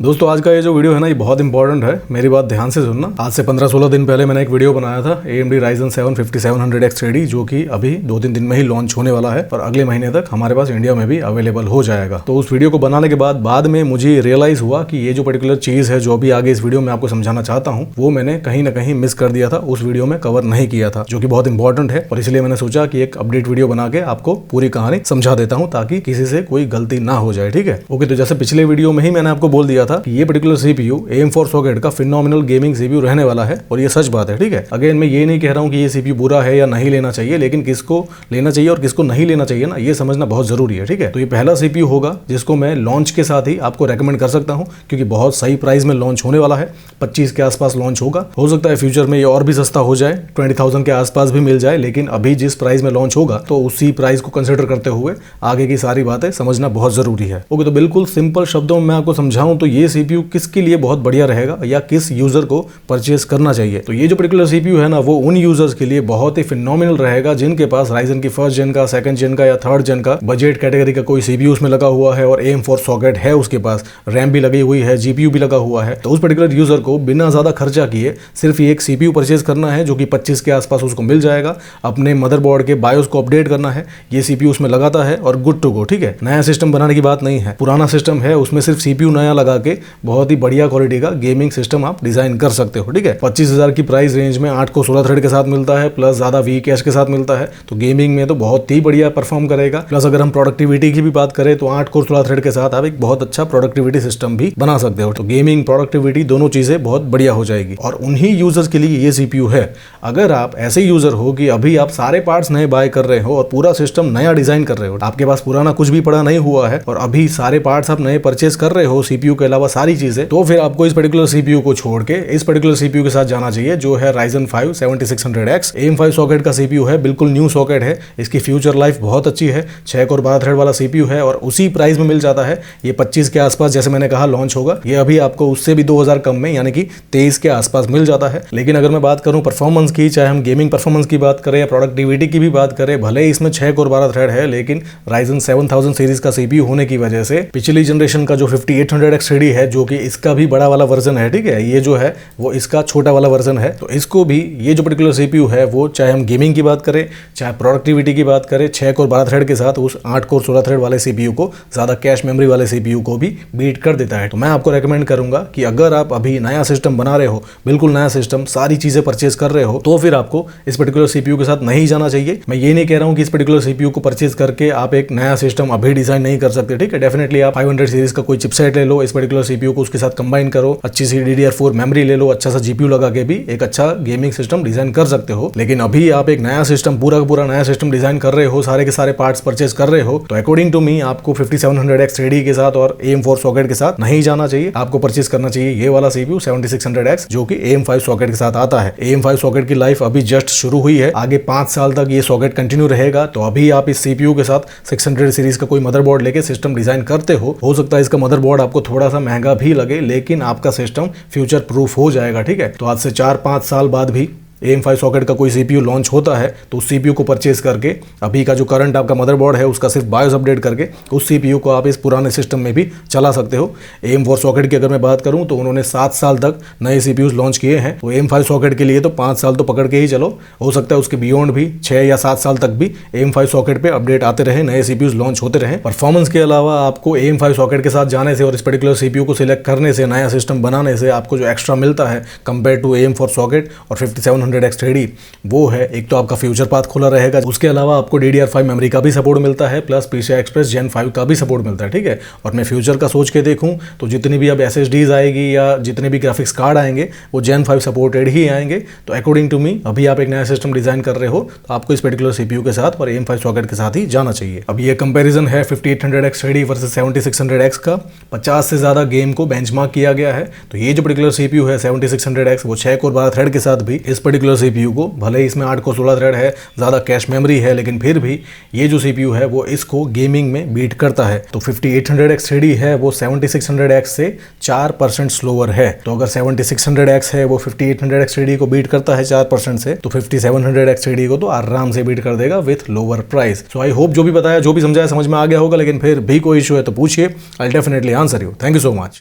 दोस्तों आज का ये जो वीडियो है ना, ये बहुत इंपॉर्टेंट है। मेरी बात ध्यान से सुनना। आज से 15-16 दिन पहले मैंने एक वीडियो बनाया था AMD Ryzen 7 5700X 3D, जो कि अभी 2-3 दिन में ही लॉन्च होने वाला है और अगले महीने तक हमारे पास इंडिया में भी अवेलेबल हो जाएगा। तो उस वीडियो को बनाने के बाद में मुझे रियलाइज हुआ कि ये जो पर्टिकुलर चीज है जो अभी आगे इस वीडियो में आपको समझाना चाहता हूँ, वो मैंने कहीं ना कहीं मिस कर दिया था, उस वीडियो में कवर नहीं किया था, जो कि बहुत इंपॉर्टेंट है। और इसलिए मैंने सोचा कि एक अपडेट वीडियो बना के आपको पूरी कहानी समझा देता हूँ ताकि किसी से कोई गलती ना हो जाए। ठीक है, ओके। तो जैसे पिछले वीडियो में ही मैंने आपको बोल दिया था कि ये पर्टिकुलर CPU AM4 सॉकेट का फिनोमिनल गेमिंग CPU रहने वाला है और ये सच बात है। ठीक है, अगेन मैं ये नहीं कह रहा हूँ कि ये CPU बुरा है या नहीं लेना चाहिए, लेकिन किसको लेना चाहिए और किसको नहीं लेना चाहिए ना, ये समझना बहुत जरूरी है। ठीक है, तो ये पहला CPU होगा जिसको मैं लॉन्च के साथ ही आपको रेकमेंड कर सकता हूँ, क्योंकि बहुत सही प्राइस में लॉन्च होने वाला है। 25 के आसपास लॉन्च होगा। हो सकता है फ्यूचर में ये और भी सस्ता हो जाए, 20,000 के आसपास भी मिल जाए, लेकिन अभी जिस प्राइस में लॉन्च होगा तो उसी प्राइस को कंसिडर करते हुए आगे की सारी बातें समझना बहुत जरूरी है। ओके, तो बिल्कुल सिंपल शब्दों में मैं आपको समझाऊं तो ये CPU किसके लिए बहुत बढ़िया रहेगा या किस यूजर को परचेस करना चाहिए। तो ये जो पर्टिकुलर CPU है ना, वो उन यूजर्स के लिए बहुत ही फिनोमिनल रहेगा जिनके पास राइजन की फर्स्ट जेन का, सेकंड जेन का या थर्ड जेन का बजट कैटेगरी का कोई CPU उसमें लगा हुआ है और AM4 सॉकेट है, उसके पास रैम भी लगी हुई है, GPU भी लगा हुआ है। तो उस पर्टिकुलर यूजर को बिना ज्यादा खर्चा किए सिर्फ ये एक CPU परचेज करना है, जो कि 25 के आसपास उसको मिल जाएगा। अपने मदरबोर्ड के बायोस को अपडेट करना है, ये CPU उसमें लगाता है और गुड टू गो। ठीक है, नया सिस्टम बनाने की बात नहीं है, पुराना सिस्टम है, उसमें सिर्फ CPU नया लगा के बहुत ही बढ़िया क्वालिटी का गेमिंग सिस्टम आप डिजाइन कर सकते हो। ठीक है, 25,000 की प्राइस रेंज में 8 को 16 थ्रेड के साथ मिलता है, प्लस ज्यादा वी कैश के साथ मिलता है, तो गेमिंग में तो बहुत ही बढ़िया परफॉर्म करेगा। प्लस अगर हम प्रोडक्टिविटी की भी बात करें तो 8 को 16 थ्रेड के साथ आप एक बहुत अच्छा प्रोडक्टिविटी सिस्टम भी बना सकते हो। तो गेमिंग, प्रोडक्टिविटी दोनों चीजें बहुत बढ़िया हो जाएगी और उन्हीं यूजर्स के लिए ये CPU है। अगर आप ऐसे यूजर हो कि अभी आप सारे पार्ट्स नए बाय कर रहे हो और पूरा सिस्टम नया डिजाइन कर रहे हो, आपके पास पुराना कुछ भी पड़ा नहीं हुआ है और अभी सारे पार्ट्स आप नए परचेस कर रहे हो CPU के अलावा सारी चीजें, तो फिर आपको इस पर्टिकुलर CPU को छोड़ के इस पर्टिकुलर CPU के साथ जाना चाहिए, जो है Ryzen 5 7600X AM5 सॉकेट का CPU है। बिल्कुल न्यू सॉकेट है, इसकी फ्यूचर लाइफ बहुत अच्छी है। 6 कोर 12 थ्रेड वाला CPU है और उसी प्राइस में मिल जाता है। ये 25 के आसपास जैसे मैंने कहा लॉन्च होगा, ये अभी आपको उससे भी 2000 कम में यानी कि 23 के आसपास मिल जाता है। लेकिन अगर मैं बात करूं परफॉर्मेंस की, चाहे हम गेमिंग परफॉर्मेंस की बात करें या प्रोडक्टिविटी की भी बात करें, भले ही इसमें 6 कोर 12 थ्रेड है, लेकिन Ryzen 7000 सीरीज का CPU होने की वजह से पिछली जनरेशन का जो 5800X 3D है, जो कि इसका भी बड़ा वाला वर्जन है, ठीक है, ये जो है वो इसका छोटा वाला वर्जन है, तो इसको भी ये जो पर्टिकुलर CPU है वो चाहे हम गेमिंग की बात करें चाहे प्रोडक्टिविटी की बात करें, 6 कोर 12 थ्रेड के साथ उस 8 कोर 16 थ्रेड वाले CPU को, ज्यादा कैश मेमोरी वाले CPU को भी बीट कर देता है। तो मैं आपको रेकमेंड करूंगा कि अगर आप अभी नया सिस्टम बना रहे हो, बिल्कुल नया सिस्टम, सारी चीजें परचेज कर रहे हो, तो फिर आपको इस पर्टिकुलर CPU के साथ नहीं जाना चाहिए। मैं ये नहीं कह रहा हूं कि इस पर्टिकुलर CPU को परचेज करके आप एक नया सिस्टम अभी डिजाइन नहीं कर सकते। ठीक है, डेफिनेटली आप 500 सीरीज का कोई चिपसेट ले लो, इस पर्टिकुलर CPU को उसके साथ कंबाइन करो, अच्छी सी DDR4 मेमोरी ले लो, अच्छा सा GPU लगा के भी एक अच्छा गेमिंग सिस्टम डिजाइन कर सकते हो। लेकिन अभी आप एक नया सिस्टम, पूरा का पूरा नया सिस्टम डिजाइन कर रहे हो, सारे के सारे पार्ट्स परचेज कर रहे हो, तो अकॉर्डिंग टू मी आपको 5700X 3D के साथ और AM4 सॉकेट के साथ नहीं जाना चाहिए। आपको परचेज करना चाहिए ये वाला CPU 7600X, जो कि AM5 सॉकेट के साथ आता है। AM5 सॉकेट की लाइफ अभी जस्ट शुरू हुई है, आगे 5 साल तक ये सॉकेट कंटिन्यू रहेगा। तो अभी आप इस CPU के साथ 600 सीरीज का कोई मदरबोर्ड लेके सिस्टम डिजाइन करते हो सकता है इसका मदरबोर्ड आपको थोड़ा सा महंगा भी लगे, लेकिन आपका सिस्टम फ्यूचर प्रूफ हो जाएगा। ठीक है, तो आज से 4-5 साल बाद भी AM5 सॉकेट का कोई CPU लॉन्च होता है तो उस CPU को परचेज करके अभी का जो करंट आपका मदरबोर्ड है उसका सिर्फ बायोस अपडेट करके उस CPU को आप इस पुराने सिस्टम में भी चला सकते हो। AM4 सॉकेट की अगर मैं बात करूं तो उन्होंने 7 साल तक नए CPUs लॉन्च किए हैं, तो AM5 सॉकेट के लिए तो 5 साल तो पकड़ के ही चलो, हो सकता है उसके बियॉन्ड भी 6 या 7 साल तक भी AM5 सॉकेट पे अपडेट आते रहे, नए CPUs लॉन्च होते रहे। परफॉर्मेंस के अलावा आपको AM5 सॉकेट के साथ जाने से और इस पर्टिकुलर CPU को सिलेक्ट करने से, नया सिस्टम बनाने से आपको जो एक्स्ट्रा मिलता है कंपेयर टू AM4 सॉकेट और 5700X 3D, वो है एक तो आपका फ्यूचर पाथ खुला रहेगा, उसके अलावा आपको DDR5 मेमोरी का भी सपोर्ट मिलता है, प्लस PCI Express Gen 5 का भी सपोर्ट मिलता है। ठीक है, और मैं फ्यूचर का सोच के देखूं तो जितनी भी अब SSDs आएगी या जितने भी ग्राफिक्स कार्ड आएंगे वो Gen 5 सपोर्टेड ही आएंगे। तो अकॉर्डिंग टू मी अभी आप एक नया सिस्टम डिजाइन कर रहे हो तो आपको इस पर्टिकुलर CPU के साथ और AM5 सॉकेट के साथ ही जाना चाहिए। अब ये कंपैरिजन है 5800X 3D वर्सेस 7600X का, 50 से ज्यादा गेम को बेंचमार्क किया गया है। तो ये जो पर्टिकुलर CPU है 7600X, वो 6 कोर 12 थ्रेड के साथ भी इस पर्टिकुलर CPU को, भले ही इसमें 8 को 16 थ्रेड है, ज्यादा कैश मेमोरी है, लेकिन फिर भी ये जो CPU है वो इसको गेमिंग में बीट करता है। तो 5800X 3D है वो 7600X से 4% स्लोअर है। तो अगर 7600X है वो 5800X 3D को बीट करता है 4% से, तो 5700X 3D को तो आराम से बीट कर देगा with lower price. So I hope जो भी बताया, जो भी समझाया समझ में आ गया होगा, लेकिन फिर भी कोई इशू है तो पूछिए, I will definitely answer you. Thank you so much.